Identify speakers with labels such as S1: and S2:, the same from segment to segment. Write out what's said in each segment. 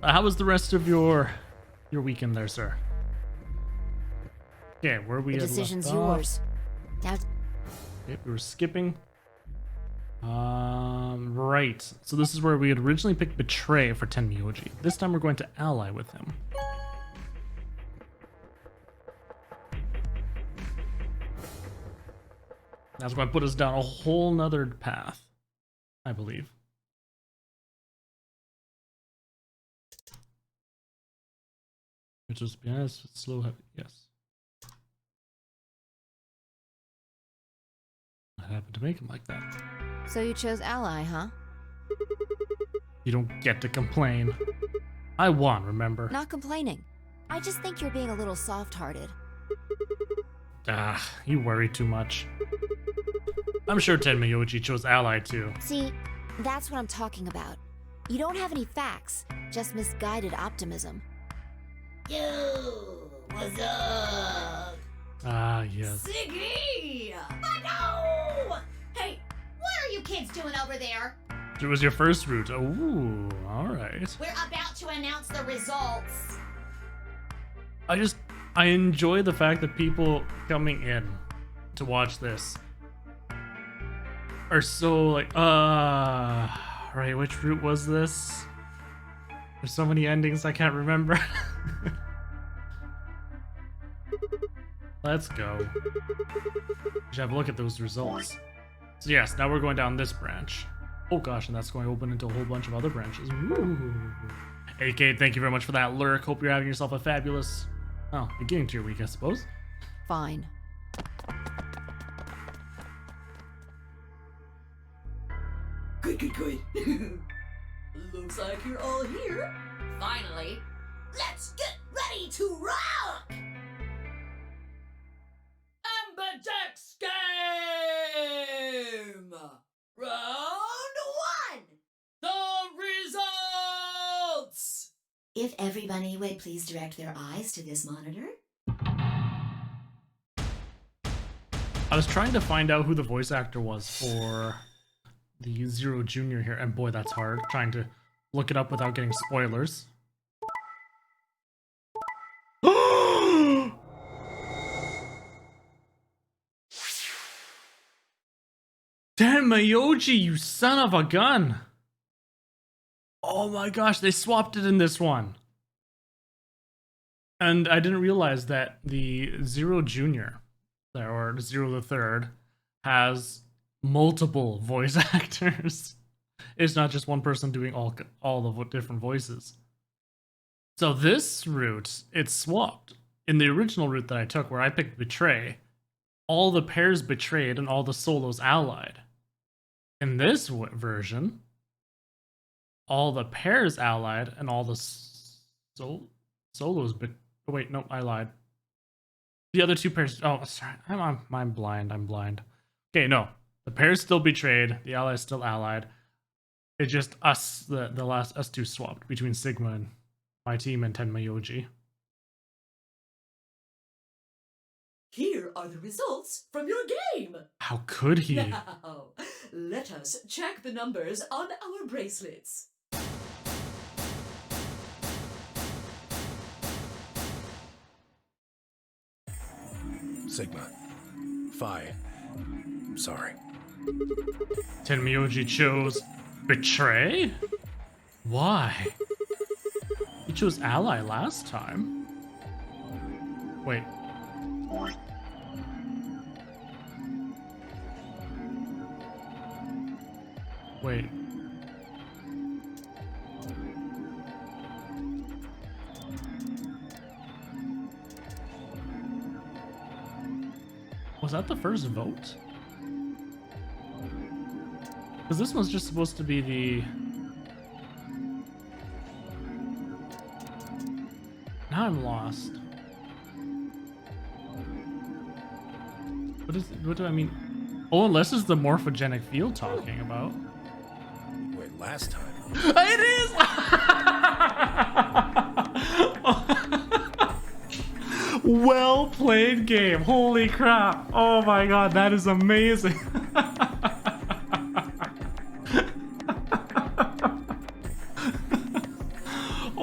S1: How was the rest of your weekend there, sir? Okay, where we
S2: The
S1: had
S2: decision's
S1: left off.
S2: yours. Now,
S1: Okay, we were skipping. Right. So this is where we had originally picked Betray for Tenmyoji. This time we're going to ally with him. That's going to put us down a whole nother path, I believe. Which is, yes, slow, heavy, yes. I happened to make him like that.
S2: so you chose ally, huh?
S1: You don't get to complain. I won, remember?
S2: Not complaining. I just think you're being a little soft-hearted.
S1: Ah, you worry too much. I'm sure Tenmyoji chose ally too.
S2: See, that's what I'm talking about. You don't have any facts, just misguided optimism.
S3: Yo, what's up?
S1: Ah, yes.
S3: Siggy! No! Hey, what are you kids doing over there?
S1: It was your first route. Oh, alright.
S3: We're about to announce the results.
S1: I enjoy the fact that people coming in to watch this are so like, right, which route was this? There's so many endings I can't remember. Let's go. Should have a look at those results. So yes, now we're going down this branch. Oh gosh, and that's going to open into a whole bunch of other branches. Ooh. Hey Kate, thank you very much for that lurk. Hope you're having yourself a fabulous, beginning to your week, I suppose.
S2: Fine.
S3: Good. Looks like you're all here. Finally, let's get ready to rock! Amberjack's game! Round 1! The results! If everybody would please direct their eyes to this monitor.
S1: I was trying to find out who the voice actor was for the Zero Junior here, and boy, that's hard, trying to look it up without getting spoilers. Tenmyoji, you son of a gun! Oh my gosh, they swapped it in this one. And I didn't realize that the Zero Junior, or Zero the Third, has multiple voice actors. It's not just one person doing all the different voices. So this route, it's swapped. In the original route that I took, where I picked Betray, all the pairs betrayed and all the solos allied. In this version, all the pairs allied and all the solos wait, no, I lied. The other two pairs, oh, sorry, I'm blind. Okay, no. The pairs still betrayed, the allies still allied. It's just us, us two swapped between Sigma and my team and Tenmyoji.
S3: Here are the results from your game.
S1: How could he?
S3: Now, let us check the numbers on our bracelets.
S4: Sigma. Phi. I'm sorry.
S1: Tenmyoji chose Betray? Why? He chose Ally last time. Wait. Wait. Was that the first vote? Because this one's just supposed to be the... Now I'm lost. What do I mean? Oh, unless it's the morphogenic field talking about.
S4: Wait, last time.
S1: It is! Well played game. Holy crap. Oh my god, that is amazing.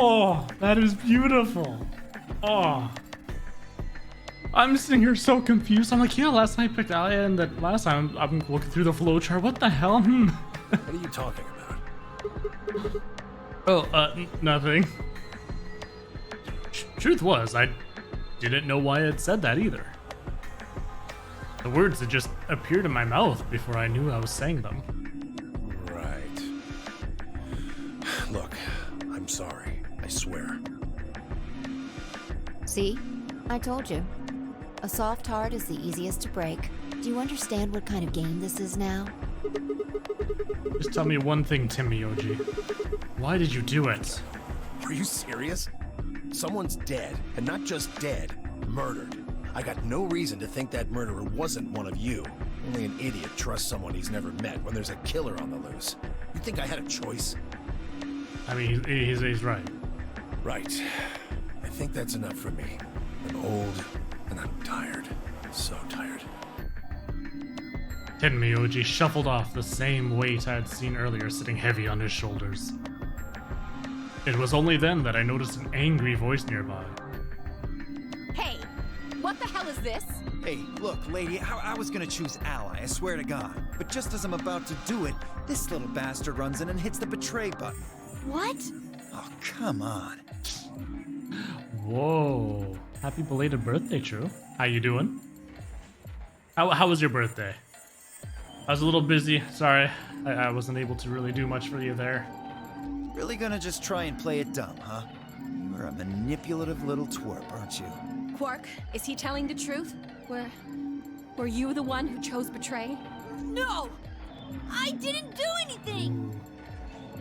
S1: Oh, that is beautiful. Oh. I'm sitting here so confused. I'm like, yeah, last time I picked Alia, and that last time I'm looking through the flowchart. What the hell?
S4: What are you talking about?
S1: Oh, nothing. Truth was, I didn't know why it said that either. The words had just appeared in my mouth before I knew I was saying them.
S4: Right. Look, I'm sorry. I swear.
S2: See? I told you. A soft heart is the easiest to break. Do you understand what kind of game this is now?
S1: Just tell me one thing, Timmy Oji. Why did you do it?
S4: Are you serious? Someone's dead, and not just dead, murdered. I got no reason to think that murderer wasn't one of you. Only an idiot trusts someone he's never met when there's a killer on the loose. You think I had a choice?
S1: I mean, he's right.
S4: Right. I think that's enough for me. I'm old, and I'm tired. So tired.
S1: Tenmyoji shuffled off, the same weight I had seen earlier sitting heavy on his shoulders. It was only then that I noticed an angry voice nearby.
S5: Hey, what the hell is this?
S6: Hey, look, lady, I was gonna choose ally, I swear to God. But just as I'm about to do it, this little bastard runs in and hits the betray button.
S5: What?
S6: Oh, come on.
S1: Whoa. Happy belated birthday, True. How you doing? How was your birthday? I was a little busy. Sorry. I wasn't able to really do much for you there.
S6: Really gonna just try and play it dumb, huh? You're a manipulative little twerp, aren't you?
S5: Quark, is he telling the truth? Were you the one who chose betray?
S3: No! I didn't do anything!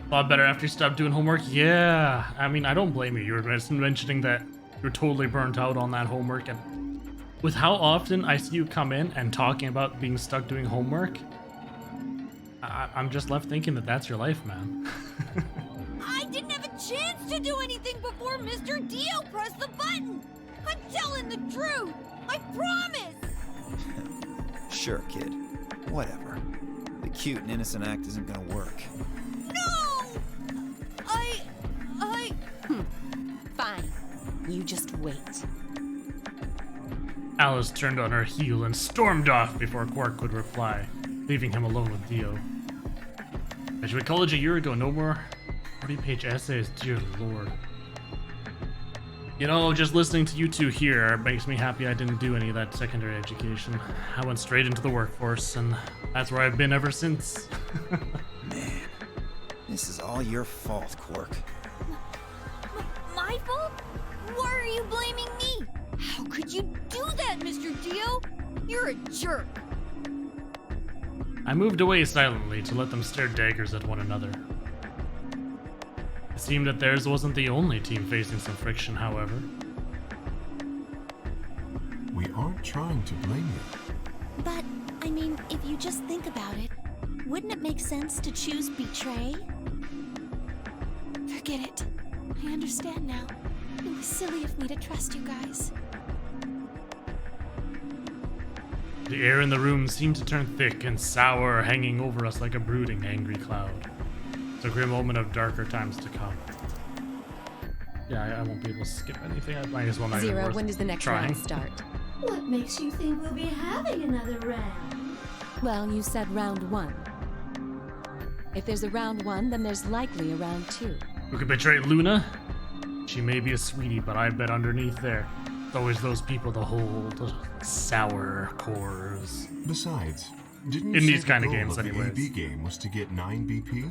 S1: A lot better after you stopped doing homework. Yeah. I mean, I don't blame you. You were mentioning that you're totally burnt out on that homework, and with how often I see you come in and talking about being stuck doing homework, I'm just left thinking that that's your life, man.
S3: I didn't have a chance to do anything before Mr. Dio pressed the button! I'm telling the truth! I promise!
S6: Sure, kid. Whatever. The cute and innocent act isn't gonna work.
S3: No!
S5: Fine. You just wait.
S1: Alice turned on her heel and stormed off before Quark could reply, leaving him alone with Dio. I graduated college a year ago, no more 40-page essays, dear lord. You know, just listening to you two here makes me happy I didn't do any of that secondary education. I went straight into the workforce, and that's where I've been ever since.
S6: Man, this is all your fault, Quark.
S3: My fault? Why are you blaming me? How could you do that, Mr. Dio? You're a jerk.
S1: I moved away silently to let them stare daggers at one another. It seemed that theirs wasn't the only team facing some friction, however.
S7: We aren't trying to blame you.
S2: But, I mean, if you just think about it, wouldn't it make sense to choose betray?
S5: Forget it. I understand now. It was silly of me to trust you guys.
S1: The air in the room seemed to turn thick and sour, hanging over us like a brooding, angry cloud. It's a grim moment of darker times to come. Yeah, I won't be able to skip anything. I might as well not even
S5: Zero,
S1: worth
S5: when does the next
S1: trying.
S5: round start?
S3: What makes you think we'll be having another round?
S5: Well, you said round 1. If there's a round 1, then there's likely a round 2.
S1: Who could betray Luna? She may be a sweetie, but I bet underneath there, it's always those people that hold the sour cores.
S7: Besides, didn't you
S1: In
S7: say
S1: these
S7: the
S1: kind of
S7: goal
S1: games,
S7: of the
S1: anyways.
S7: AB game was to get 9 BP?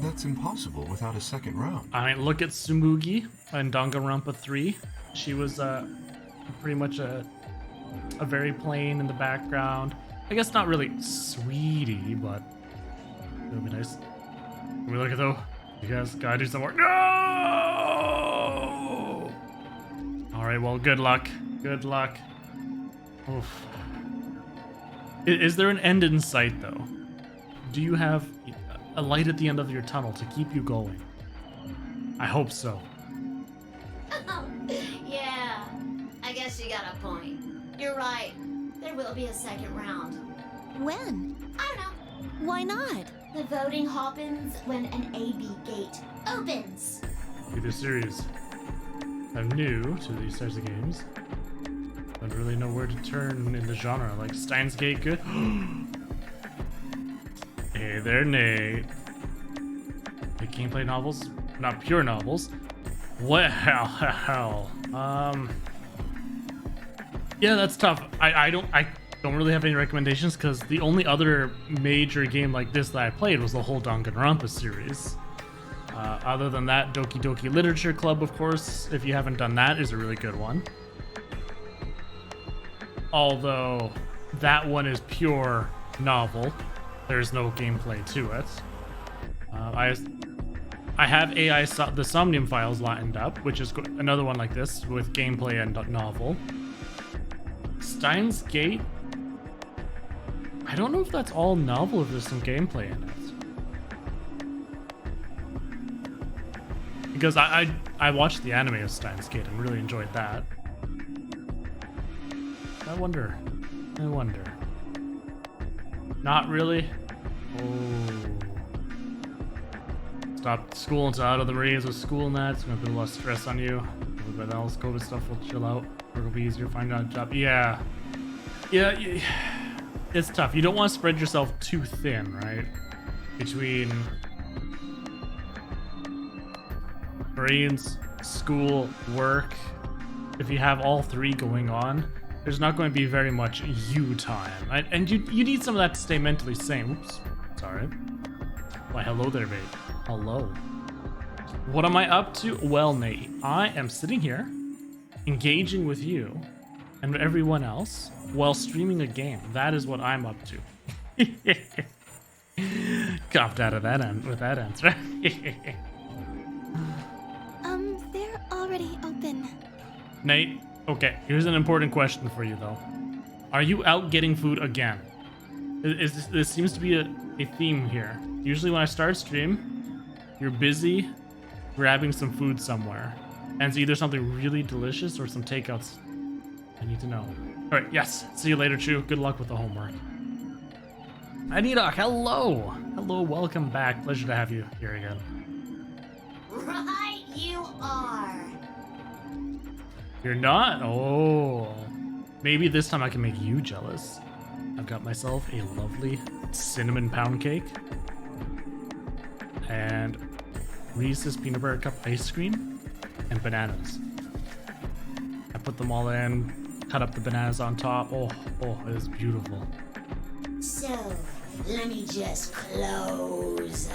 S7: That's impossible without a second round.
S1: I mean, look at Tsumugi in Danganronpa 3. She was pretty much a very plain in the background. I guess not really sweetie, but it would be nice. Can we look at though? You guys gotta do some work. No! Alright, well, good luck. Good luck. Oof. Is there an end in sight, though? Do you have a light at the end of your tunnel to keep you going? I hope so.
S8: Yeah, I guess you got a point. You're right. There will be a second round.
S2: When?
S8: I don't know.
S2: Why not?
S8: The voting happens when an AB gate opens.
S1: Either series. I'm new to these types of games. Don't really know where to turn in the genre. Like Steins Gate, good. Hey there, Nate. The gameplay novels, not pure novels. Well, yeah, that's tough. I don't really have any recommendations because the only other major game like this that I played was the whole Danganronpa series. Other than that, Doki Doki Literature Club, of course, if you haven't done that, is a really good one. Although that one is pure novel. There's no gameplay to it. I have AI the Somnium Files lined up, which is another one like this with gameplay and novel. Steins Gate, I don't know if that's all novel or if there's some gameplay in it. Because I watched the anime of Steins Gate and really enjoyed that. I wonder. Not really. Oh. Stop school until out of the rays with school and that. It's gonna put a lot of stress on you. Everybody else, COVID stuff will chill out. It'll be easier to find out a job. Yeah. It's tough. You don't want to spread yourself too thin, right? Between brains, school, work. If you have all three going on, there's not going to be very much you time. And you need some of that to stay mentally sane. Oops. Sorry. Why, hello there, babe. Hello. What am I up to? Well, Nate, I am sitting here, engaging with you and everyone else while streaming a game. That is what I'm up to. Copped out of that end with that answer.
S3: They're already open.
S1: Nate, okay, here's an important question for you, though. Are you out getting food again? This seems to be a theme here. Usually when I start stream, you're busy grabbing some food somewhere. And it's either something really delicious or some takeouts. I need to know. All right, yes. See you later, Chu. Good luck with the homework. Anita, hello. Hello, welcome back. Pleasure to have you here again.
S8: Right, you are.
S1: You're not? Oh. Maybe this time I can make you jealous. I've got myself a lovely cinnamon pound cake. And Reese's peanut butter cup ice cream and bananas. I put them all in, cut up the bananas on top. Oh, it is beautiful.
S8: So, let me just close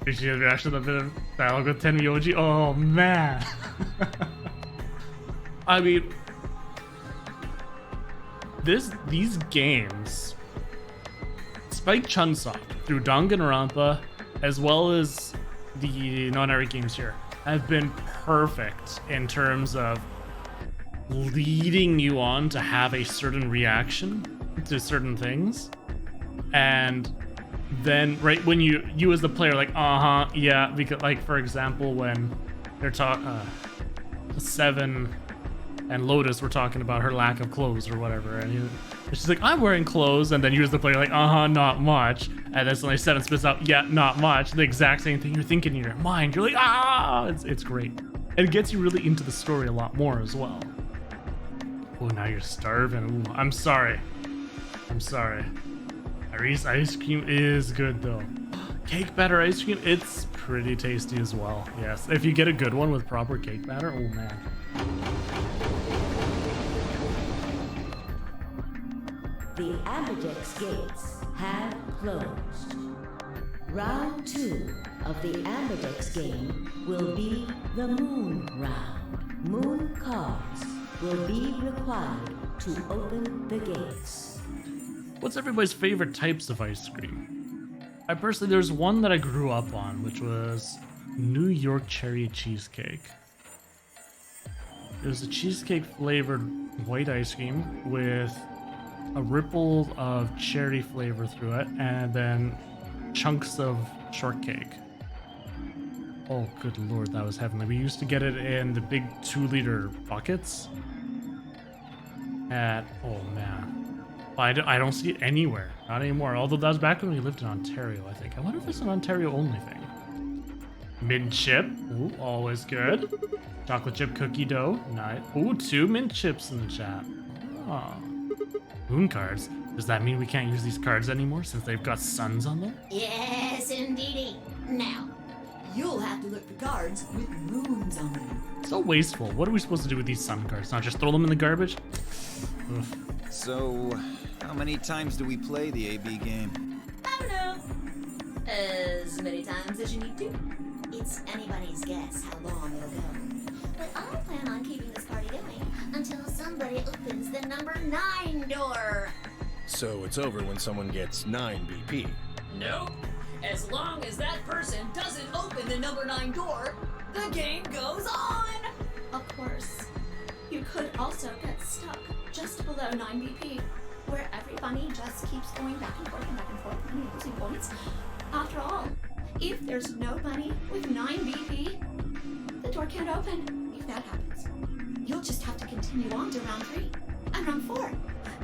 S1: Did you reaction to a bit of dialogue with Tenmyoji? Oh man. I mean, these games, Spike Chunsoft through Danganronpa, as well as the non-Eric games here, have been perfect in terms of leading you on to have a certain reaction to certain things, and then right when you as the player like yeah, because like for example when they're Seven and Lotus were talking about her lack of clothes or whatever, and she's like, I'm wearing clothes, and then you as the player like, not much, and then suddenly Seven spits out, yeah, not much, the exact same thing you're thinking in your mind. You're like, it's great. And it gets you really into the story a lot more as well. Oh, now you're starving. Ooh, I'm sorry. Iris ice cream is good though. Cake batter ice cream, it's pretty tasty as well. Yes, if you get a good one with proper cake batter, oh man.
S9: The Amberdex gates have closed. Round 2 of the Amberdex game will be the Moon Round. Moon cards will be required to open the gates.
S1: What's everybody's favorite types of ice cream? I personally, there's one that I grew up on, which was New York cherry cheesecake. It was a cheesecake flavored white ice cream with a ripple of cherry flavor through it, and then chunks of shortcake. Oh, good lord, that was heavenly. We used to get it in the big 2-liter buckets. Oh man. I don't see it anywhere. Not anymore. Although that was back when we lived in Ontario, I think. I wonder if it's an Ontario only thing. Mint chip. Ooh, always good. Chocolate chip cookie dough. Nice. Ooh, 2 mint chips in the chat. Oh. Moon cards. Does that mean we can't use these cards anymore since they've got suns on them?
S8: Yes, indeedy. Now, you'll have to look for cards with moons on them.
S1: So wasteful. What are we supposed to do with these sun cards? Not just throw them in the garbage? Ugh.
S6: So, how many times do we play the AB game?
S8: I don't know. As many times as you need to. It's anybody's guess how long it'll go. But I plan on keeping this party going until somebody opens the number 9 door.
S4: So it's over when someone gets 9 BP.
S10: Nope. As long as that person doesn't open the number 9 door, the game goes on.
S8: Of course, you could also get stuck just below 9 BP, where everybody just keeps going back and forth and back and forth and losing points. After all, if there's no bunny with 9 BP, the door can't open. If that happens, you'll just have to continue on to round 3, and round 4,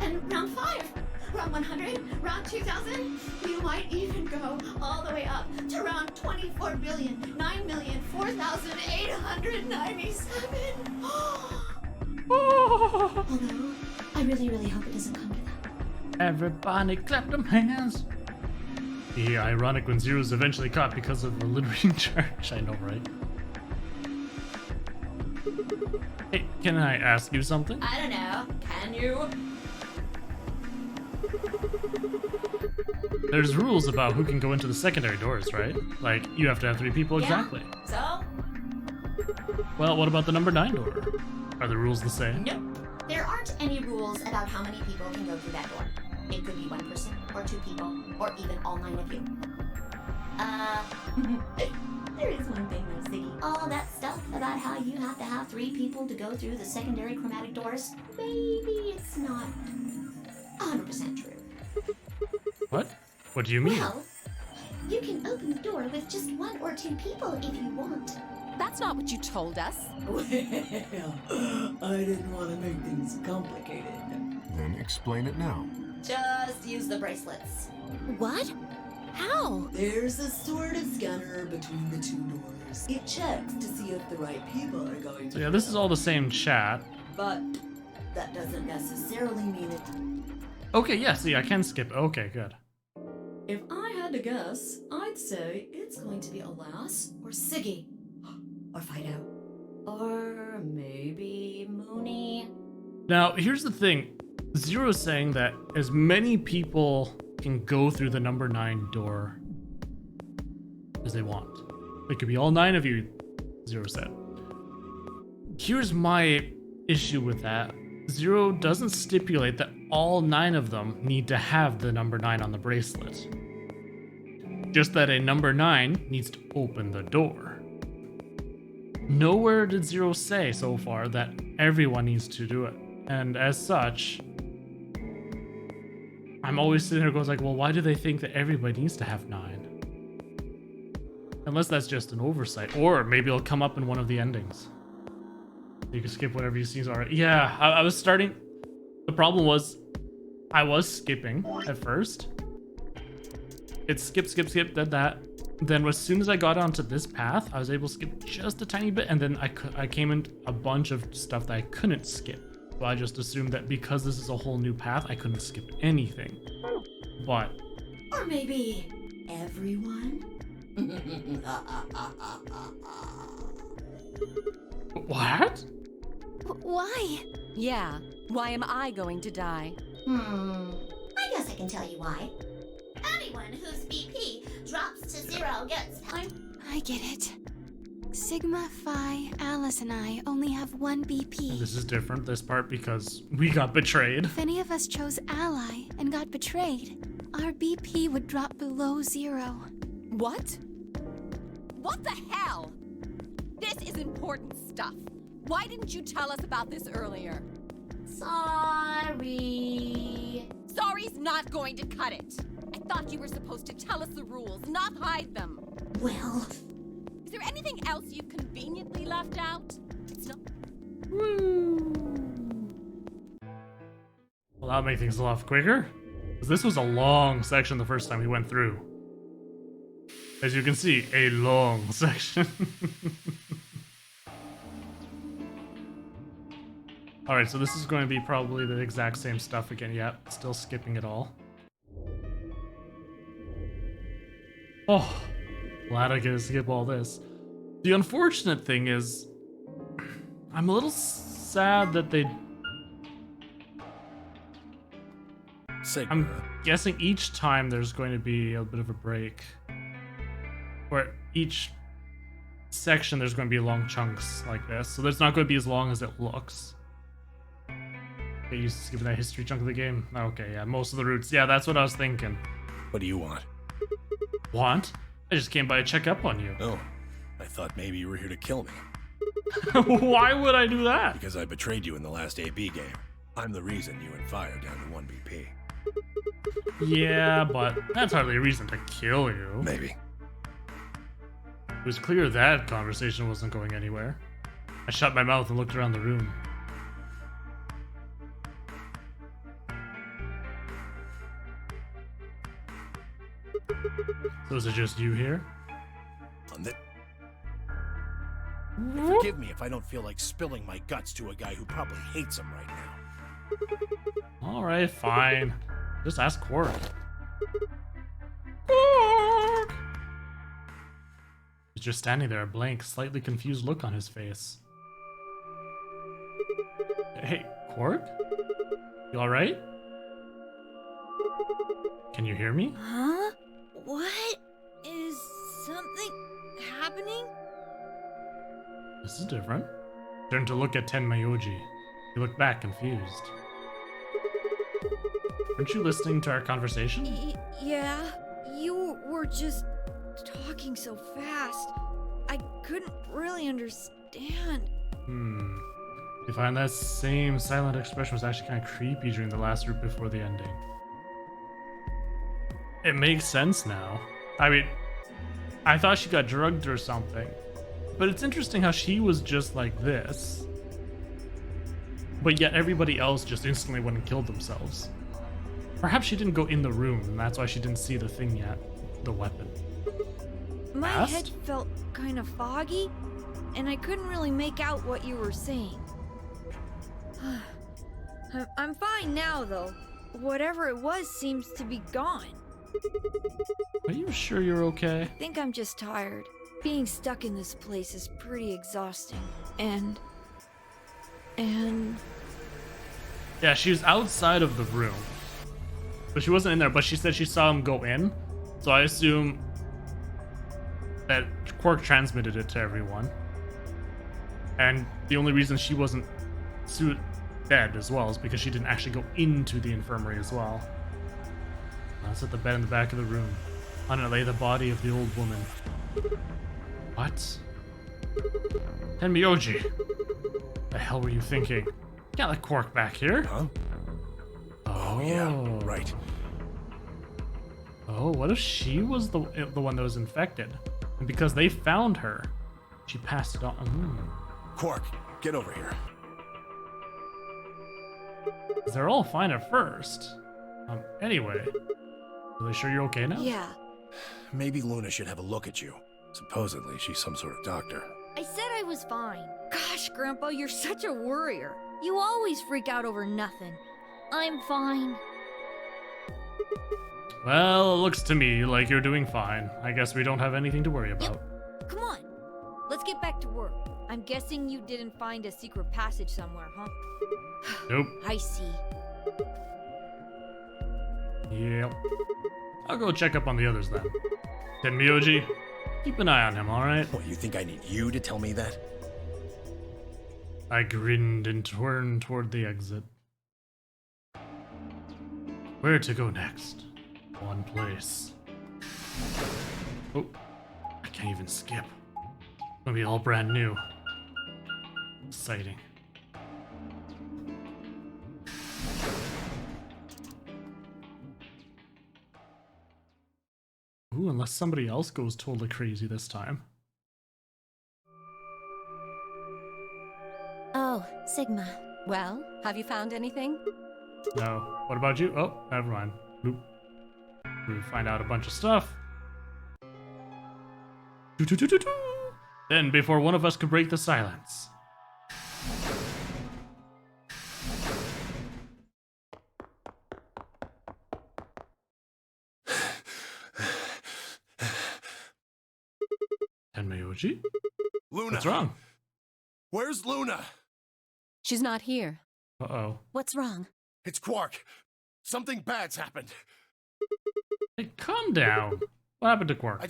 S8: and round 5, round 100, round 2000. You might even go all the way up to round 24,009,004,897. Although, I really, really hope it doesn't come to that.
S1: Everybody clap them hands. Yeah, ironic when Zero's eventually caught because of a littering charge. I know, right? Hey, can I ask you something?
S10: I don't know. Can you?
S1: There's rules about who can go into the secondary doors, right? Like, you have to have 3 people exactly.
S10: So?
S1: Well, what about the number 9 door? Are the rules the same?
S8: Nope. There aren't any rules about how many people can go through that door. It could be 1 person, or 2 people, or even all 9 of you. There is one thing though, Ziggy. All that stuff about how you have to have 3 people to go through the secondary chromatic doors, maybe it's not 100% true.
S1: What? What do you mean?
S8: Well, you can open the door with just 1 or 2 people if you want.
S5: That's not what you told us.
S10: Well, I didn't want to make things complicated.
S7: Then explain it now.
S8: Just use the bracelets.
S5: What? How?
S10: There's a sort of scanner between the 2 doors. It checks to see if the right people are going to.
S1: So yeah, this is all the same chat.
S10: But that doesn't necessarily mean it.
S1: Okay, yeah, see, I can skip. Okay, good.
S10: If I had to guess, I'd say it's going to be Alas or Siggy. Or Fido. Or maybe Mooney.
S1: Now, here's the thing. Zero's saying that as many people can go through the number 9 door as they want. It could be all 9 of you, Zero said. Here's my issue with that. Zero doesn't stipulate that all 9 of them need to have the number 9 on the bracelet. Just that a number 9 needs to open the door. Nowhere did Zero say so far that everyone needs to do it. And as such, I'm always sitting there going like, well, why do they think that everybody needs to have 9? Unless that's just an oversight. Or maybe it'll come up in one of the endings. You can skip whatever you see is already. Yeah, I was starting. The problem was I was skipping at first. It skip, did that. Then as soon as I got onto this path, I was able to skip just a tiny bit, and then I came into a bunch of stuff that I couldn't skip. So I just assumed that because this is a whole new path, I couldn't skip anything. But
S10: Or maybe everyone?
S1: what?
S5: Why? Yeah, why am I going to die?
S8: I guess I can tell you why. Anyone whose BP drops to 0 gets
S2: I get it. Sigma, Phi, Alice, and I only have 1 BP.
S1: This is different, this part, because we got betrayed.
S2: If any of us chose Ally and got betrayed, our BP would drop below 0.
S5: What? What the hell? This is important stuff. Why didn't you tell us about this earlier?
S8: Sorry.
S5: Sorry's not going to cut it. I thought you were supposed to tell us the rules, not hide them.
S8: Well,
S5: Is there anything else you've conveniently left out? It's not.
S1: Well, that'll make things a lot quicker. 'Cause this was a long section the first time we went through. As you can see, a long section. Alright, so this is going to be probably the exact same stuff again. Yep, still skipping it all. Oh, glad I get to skip all this. The unfortunate thing is, I'm a little sad that they... I'm guessing each time there's going to be a bit of a break. Or each section there's going to be long chunks like this. So it's not going to be as long as it looks. Get used to skipping that history chunk of the game. Okay, yeah, most of the routes. Yeah, that's what I was thinking.
S4: What do you want?
S1: Want? I just came by to check up on you.
S4: Oh, I thought maybe you were here to kill me.
S1: Why would I do that?
S4: Because I betrayed you in the last AB game. I'm the reason you and Fire down to 1 BP.
S1: Yeah, but that's hardly a reason to kill you.
S4: Maybe.
S1: It was clear that conversation wasn't going anywhere. I shut my mouth and looked around the room. So is it just you here?
S4: Forgive me if I don't feel like spilling my guts to a guy who probably hates him right now.
S1: Alright, fine. Just ask Quark. Quark! He's just standing there, a blank, slightly confused look on his face. Hey, Quark? You alright? Can you hear me?
S3: Huh? What? Is something happening?
S1: This is different. Turned to look at Tenmyoji. He looked back, confused. Aren't you listening to our conversation?
S3: Yeah, you were just talking so fast. I couldn't really understand.
S1: You find that same silent expression was actually kind of creepy during the last route before the ending. It makes sense now. I mean, I thought she got drugged or something. But it's interesting how she was just like this. But yet everybody else just instantly went and killed themselves. Perhaps she didn't go in the room, and that's why she didn't see the thing yet. The weapon.
S3: My head felt kind of foggy, and I couldn't really make out what you were saying. I'm fine now, though. Whatever it was seems to be gone.
S1: Are you sure you're okay?
S3: I think I'm just tired. Being stuck in this place is pretty exhausting. And...
S1: Yeah, she was outside of the room. But she wasn't in there, but she said she saw him go in. So I assume that Quark transmitted it to everyone. And the only reason she wasn't dead as well is because she didn't actually go into the infirmary as well. That's at the bed in the back of the room. On it lay the body of the old woman. What? Tenmyoji! The hell were you thinking? Can't let Quark back here.
S4: Huh? Oh, yeah, right.
S1: Oh, what if she was the one that was infected? And because they found her, she passed it on.
S4: Quark, get over here.
S1: They're all fine at first. Anyway, are they sure you're okay now?
S3: Yeah.
S4: Maybe Luna should have a look at you. Supposedly, she's some sort of doctor.
S3: I said I was fine. Gosh, Grandpa, you're such a worrier. You always freak out over nothing. I'm fine.
S1: Well, it looks to me like you're doing fine. I guess we don't have anything to worry about.
S3: Yep. Come on. Let's get back to work. I'm guessing you didn't find a secret passage somewhere, huh?
S1: Nope.
S3: I see.
S1: Yep. I'll go check up on the others then. Tenmyoji, keep an eye on him, alright?
S4: What, you think I need you to tell me that?
S1: I grinned and turned toward the exit. Where to go next? One place. Oh, I can't even skip. It's gonna be all brand new. Exciting. Ooh, unless somebody else goes totally crazy this time.
S2: Oh, Sigma.
S5: Well, have you found anything?
S1: No. What about you? Oh, never mind. Boop. We find out a bunch of stuff. Doo-doo-doo-doo-doo. Then, before one of us could break the silence. Tenmyoji?
S4: Luna!
S1: What's wrong?
S4: Where's Luna?
S5: She's not here.
S1: Uh-oh.
S3: What's wrong?
S4: It's Quark. Something bad's happened.
S1: Hey, calm down. What happened to Quark?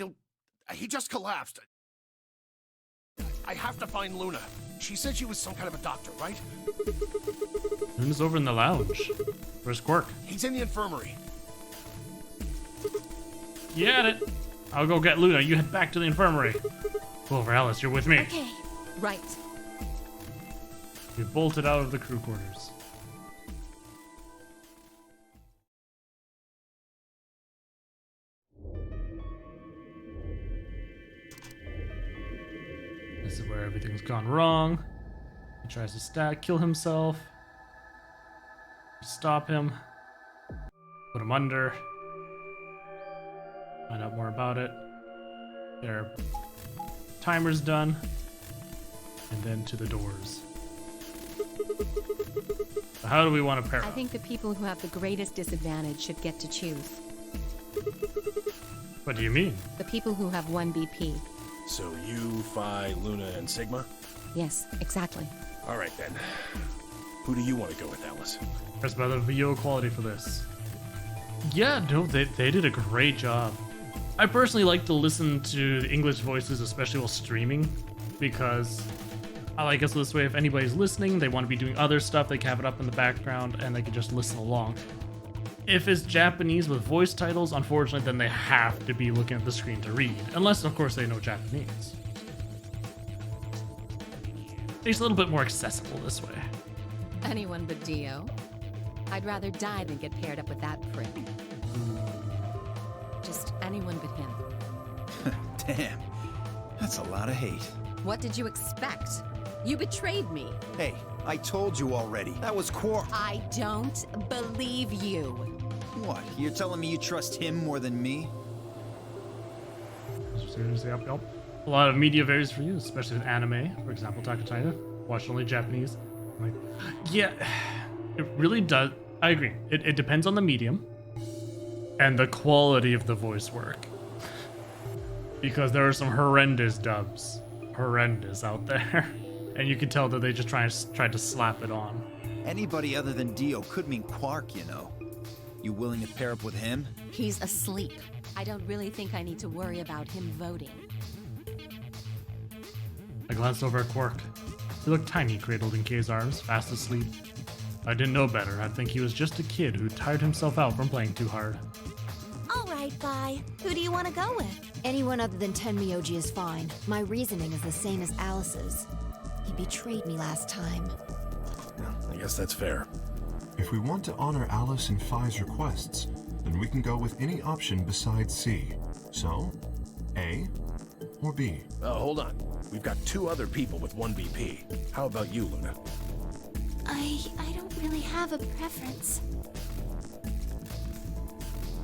S4: He just collapsed. I have to find Luna. She said she was some kind of a doctor, right?
S1: Luna's over in the lounge. Where's Quark?
S4: He's in the infirmary.
S1: You had it. I'll go get Luna. You head back to the infirmary. Clover, Alice, you're with me.
S3: Okay.
S5: Right.
S1: We bolted out of the crew quarters. This is where everything's gone wrong. He tries to kill himself. Stop him. Put him under. Find out more about it. Their timer's done. And then to the doors. So how do we want to pair
S5: I
S1: up?
S5: think the people who have the greatest disadvantage should get to choose.
S1: What do you mean?
S5: The people who have 1 BP.
S4: So you, Phi, Luna, and Sigma?
S5: Yes, exactly.
S4: All right, then. Who do you want to go with, Alice?
S1: There's better video quality for this. Yeah, no, they did a great job. I personally like to listen to the English voices, especially while streaming, because I like it so this way if anybody's listening, they want to be doing other stuff, they can have it up in the background and they can just listen along. If it's Japanese with voice titles, unfortunately, then they have to be looking at the screen to read, unless, of course, they know Japanese. It's a little bit more accessible this way.
S5: Anyone but Dio. I'd rather die than get paired up with that prick. Just anyone but him.
S6: Damn. That's a lot of hate.
S5: What did you expect? You betrayed me.
S6: Hey, I told you already. That was Quark.
S5: I don't believe you.
S6: What? You're telling me you trust him more than me?
S1: Seriously, yep. A lot of media varies for you, especially with anime. For example, Attack on Titan. Watch only Japanese. I'm like, yeah, it really does. I agree. It depends on the medium and the quality of the voice work. Because there are some horrendous dubs. Horrendous out there. And you can tell that they just tried to slap it on.
S6: Anybody other than Dio could mean Quark, you know. You willing to pair up with him?
S5: He's asleep. I don't really think I need to worry about him voting.
S1: I glanced over at Quark. He looked tiny, cradled in Kay's arms, fast asleep. I didn't know better. I'd think he was just a kid who tired himself out from playing too hard.
S3: All right, Phi. Who do you want to go with?
S2: Anyone other than Tenmyoji is fine. My reasoning is the same as Alice's. He betrayed me last time.
S4: I guess that's fair.
S7: If we want to honor Alice and Phi's requests, then we can go with any option besides C. So, A or B?
S4: Hold on. We've got 2 other people with 1 BP. How about you, Luna?
S3: I don't really have a preference.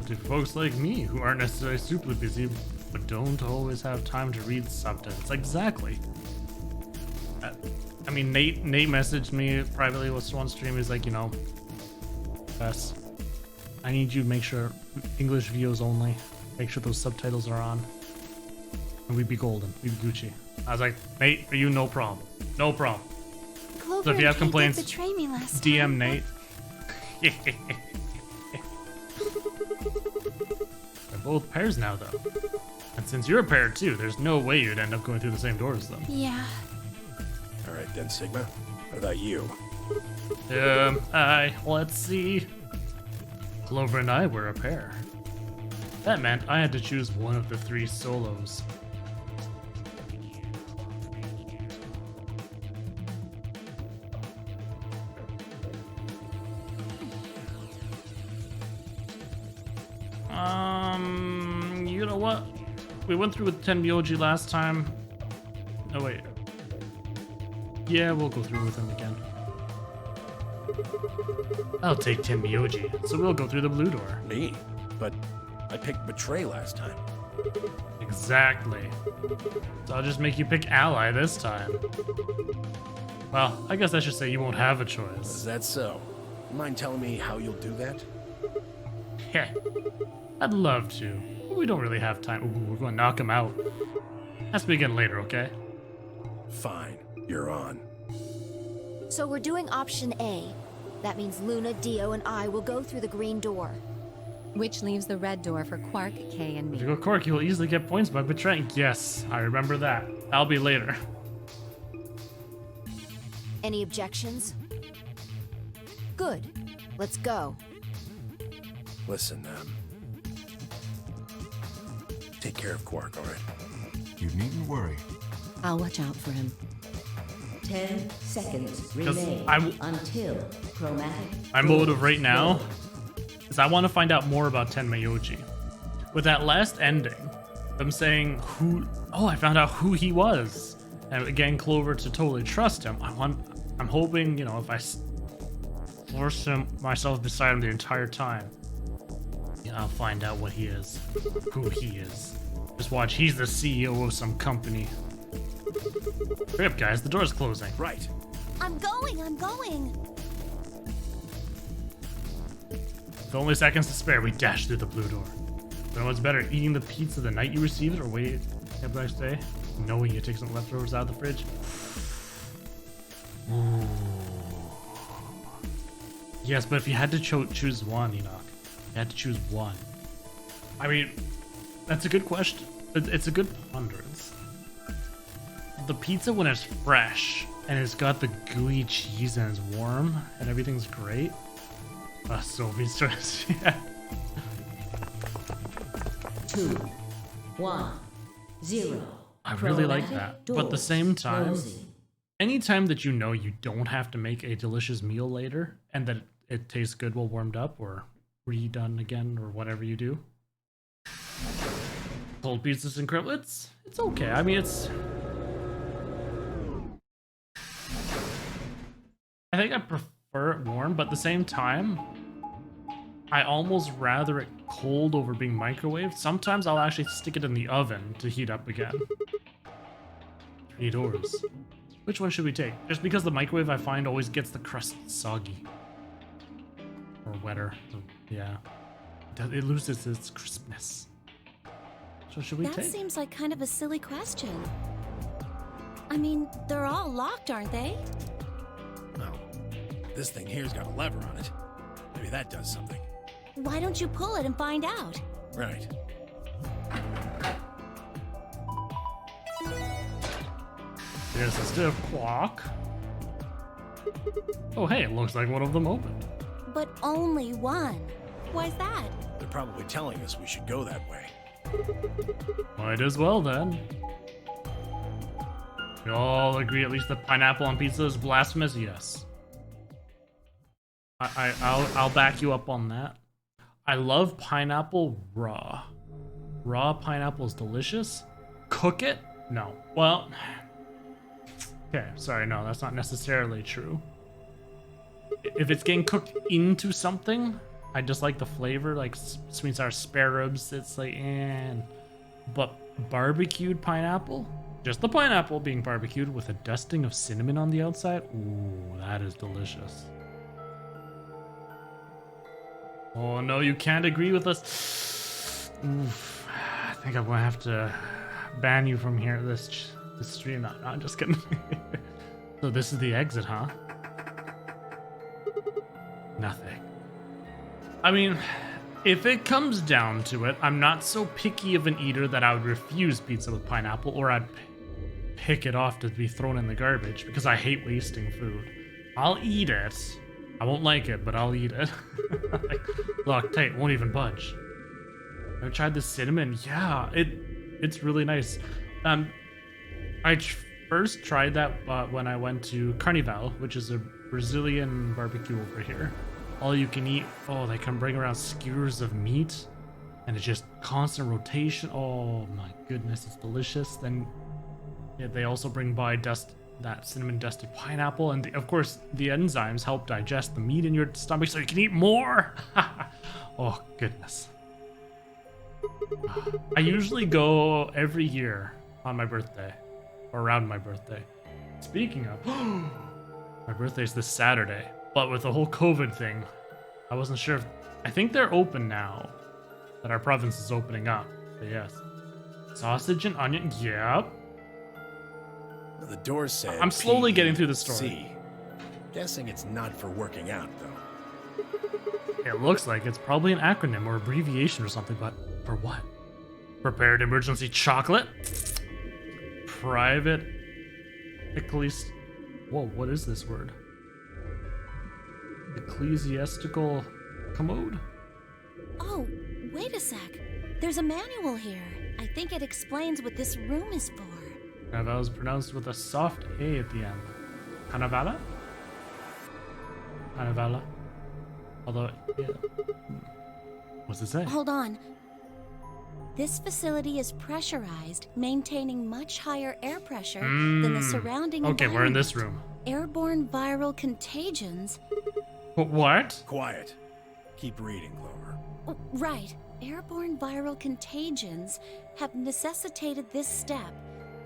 S1: To folks like me who aren't necessarily super busy, but don't always have time to read subtitles. Exactly. I mean, Nate messaged me privately with one stream. He's like, you know, Bess, I need you to make sure English videos only. Make sure those subtitles are on. And we'd be golden. We'd be Gucci. I was like, Nate, for you, no problem. No problem.
S3: Clover
S1: So if you have
S3: and Kay did
S1: complaints,
S3: betray me last
S1: DM
S3: time,
S1: Nate. They're both pairs now, though. And since you're a pair too, there's no way you'd end up going through the same doors as them.
S3: Yeah.
S4: All right, then, Sigma. What about you?
S1: Let's see. Clover and I were a pair. That meant I had to choose one of the 3 solos. You know what? We went through with Tenmyoji last time. Oh, wait. Yeah, we'll go through with him again. I'll take Tenmyoji, so we'll go through the blue door.
S4: Me? But I picked Betray last time.
S1: Exactly. So I'll just make you pick ally this time. Well, I guess I should say you won't have a choice.
S4: Is that so? Mind telling me how you'll do that?
S1: Heh. I'd love to. We don't really have time. Ooh, we're going to knock him out. Has to begin later, okay?
S4: Fine, you're on.
S2: So we're doing option A. That means Luna, Dio, and I will go through the green door.
S5: Which leaves the red door for Quark, Kay, and
S1: If you
S5: me.
S1: go Cork, you will easily get points by betraying. Yes, I remember that. That'll be later.
S2: Any objections? Good. Let's go.
S4: Listen, take care of Quark, all right?
S7: You needn't worry.
S5: I'll watch out for him.
S9: 10 seconds
S1: 'Cause
S9: remain
S1: I'm-
S9: until chromatic.
S1: My motive right now
S9: glow.
S1: is I want to find out more about Tenmayoji. With that last ending, them saying who... Oh, I found out who he was. And again, Clover to totally trust him. I'm hoping, you know, if I force myself beside him the entire time, yeah, I'll find out what he is. Who he is. Just watch, he's the CEO of some company. Hurry up, guys, the door's closing.
S4: Right.
S3: I'm going.
S1: With only seconds to spare, we dash through the blue door. You know what's better, eating the pizza the night you receive it, or wait, what did I say? Knowing you take some leftovers out of the fridge? Ooh. Yes, but if you had to choose one, Enoch, you had to choose one. I mean, that's a good question. It's a good ponderance. The pizza when it's fresh and it's got the gooey cheese and it's warm and everything's great. Sophie's stressed. Yeah.
S9: 2, 1, 0.
S1: I really like
S9: Chromatic
S1: that. But at the same time,
S9: closing.
S1: anytime that you know you don't have to make a delicious meal later and that it tastes good while warmed up or redone again or whatever you do. Cold pizzas and criblets, it's okay. I mean, I think I prefer it warm, but at the same time, I almost rather it cold over being microwaved. Sometimes I'll actually stick it in the oven to heat up again. 3 doors. Which one should we take? Just because the microwave I find always gets the crust soggy. Or wetter. Yeah. It loses its crispness. So should we
S3: That
S1: take?
S3: seems like kind of a silly question. I mean, they're all locked, aren't they?
S4: No. This thing here's got a lever on it. Maybe that does something.
S3: Why don't you pull it and find out?
S4: Right.
S1: There's a stiff clock. Oh hey, it looks like one of them opened.
S3: But only one. Why's that?
S4: They're probably telling us we should go that way.
S1: Might as well then. We all agree at least that pineapple on pizza is blasphemous? Yes. I'll back you up on that. I love pineapple raw. Raw pineapple is delicious. Cook it? No. Well, okay, sorry, no, that's not necessarily true. If it's getting cooked into something, I just like the flavor, like sweet and sour spare ribs. It's like, but barbecued pineapple, just the pineapple being barbecued with a dusting of cinnamon on the outside. Ooh, that is delicious. Oh no, you can't agree with us. Oof, I think I'm gonna have to ban you from here. This stream. No, I'm just kidding. So this is the exit, huh? Nothing. I mean, if it comes down to it, I'm not so picky of an eater that I would refuse pizza with pineapple, or I'd pick it off to be thrown in the garbage because I hate wasting food. I'll eat it. I won't like it, but I'll eat it. Look, tight, won't even budge. I've tried the cinnamon. Yeah, it's really nice. I first tried that when I went to Carnival, which is a Brazilian barbecue over here. All you can eat. Oh, they can bring around skewers of meat, and it's just constant rotation. Oh my goodness, it's delicious. Then yeah, they also bring by that cinnamon dusted pineapple, and of course the enzymes help digest the meat in your stomach so you can eat more. Oh goodness. I usually go every year on my birthday, or around my birthday. Speaking of, my birthday's this Saturday, but with the whole COVID thing, I wasn't sure if, I think they're open now, that our province is opening up, but yes. Sausage and onion, yep.
S4: The door said
S1: I'm slowly getting through the story.
S4: C. Guessing it's not for working out, though.
S1: It looks like it's probably an acronym or abbreviation or something, but for what? Prepared emergency chocolate? Private Whoa, what is this word? Ecclesiastical commode?
S3: Oh, wait a sec. There's a manual here. I think it explains what this room is for.
S1: That was pronounced with a soft A at the end. Hanavala? Hanavala? Although, yeah. What's it say?
S3: Hold on. This facility is pressurized, maintaining much higher air pressure than the surrounding
S1: Okay, we're in
S3: environment.
S1: this room.
S3: Airborne viral contagions.
S1: What?
S4: Quiet. Keep reading, Clover.
S3: Oh, right. Airborne viral contagions have necessitated this step,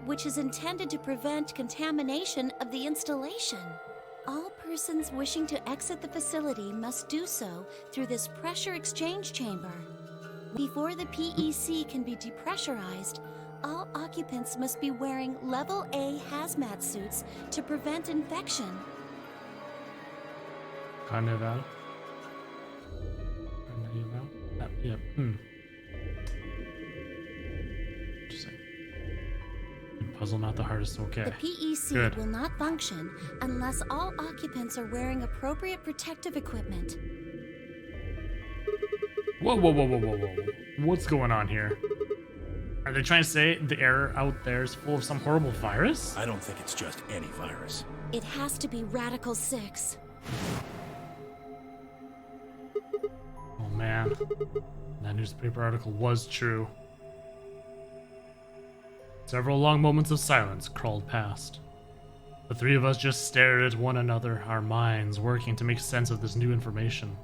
S3: which is intended to prevent contamination of the installation. All persons wishing to exit the facility must do so through this pressure exchange chamber. Before the PEC can be depressurized, all occupants must be wearing Level A hazmat suits to prevent infection.
S1: Carnival? Yep. Interesting. Puzzle not the hardest, okay.
S3: The PEC
S1: Good.
S3: will not function unless all occupants are wearing appropriate protective equipment.
S1: Whoa, whoa, whoa, whoa, whoa, whoa. What's going on here? Are they trying to say the air out there is full of some horrible virus?
S4: I don't think it's just any virus.
S3: It has to be Radical 6.
S1: Oh man, that newspaper article was true. Several long moments of silence crawled past. The three of us just stared at one another, our minds working to make sense of this new information.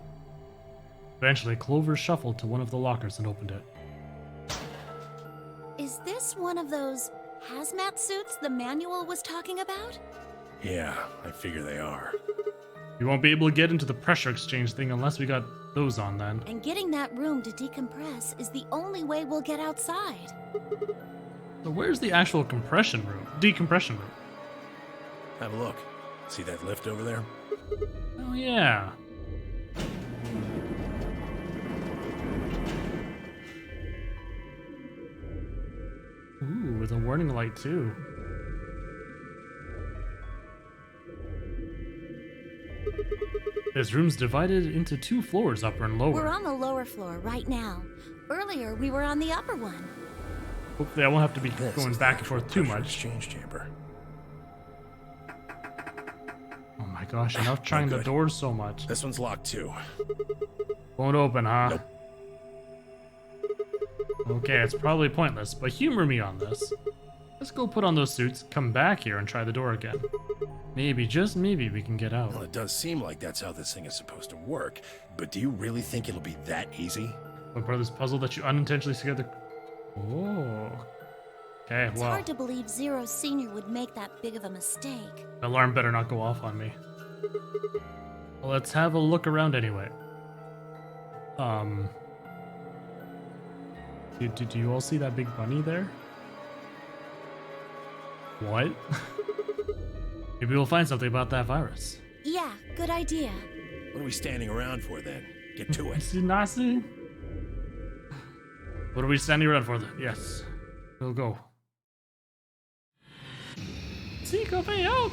S1: Eventually, Clover shuffled to one of the lockers and opened it.
S3: Is this one of those hazmat suits the manual was talking about?
S4: Yeah, I figure they are.
S1: We won't be able to get into the pressure exchange thing unless we got those on then.
S3: And getting that room to decompress is the only way we'll get outside.
S1: So where's the actual compression room? Decompression room?
S4: Have a look. See that lift over there?
S1: Oh yeah. Ooh, with a warning light too. This room's divided into 2 floors, upper and lower.
S3: We're on the lower floor right now. Earlier, we were on the upper one.
S1: Hopefully I won't have to be
S4: This
S1: going
S4: is
S1: back
S4: the
S1: and forth too
S4: pressure
S1: much.
S4: Exchange chamber.
S1: Oh my gosh, enough trying the
S4: good.
S1: doors so much.
S4: This one's locked too.
S1: Won't open, huh?
S4: Nope.
S1: Okay, it's probably pointless, but humor me on this. Let's go put on those suits, come back here, and try the door again. Maybe, just maybe, we can get out.
S4: Well, it does seem like that's how this thing is supposed to work, but do you really think it'll be that easy?
S1: What part of this puzzle that you unintentionally scared the... Oh. Okay,
S3: It's
S1: well,
S3: hard to believe Zero Senior would make that big of a mistake.
S1: the alarm better not go off on me. Well, let's have a look around anyway. Do you all see that big bunny there? What? Maybe we'll find something about that virus.
S3: Yeah, good idea.
S4: What are we standing around for then? Get to it.
S1: Nasi? What are we standing around for then? Yes. We'll go. See, coffee out!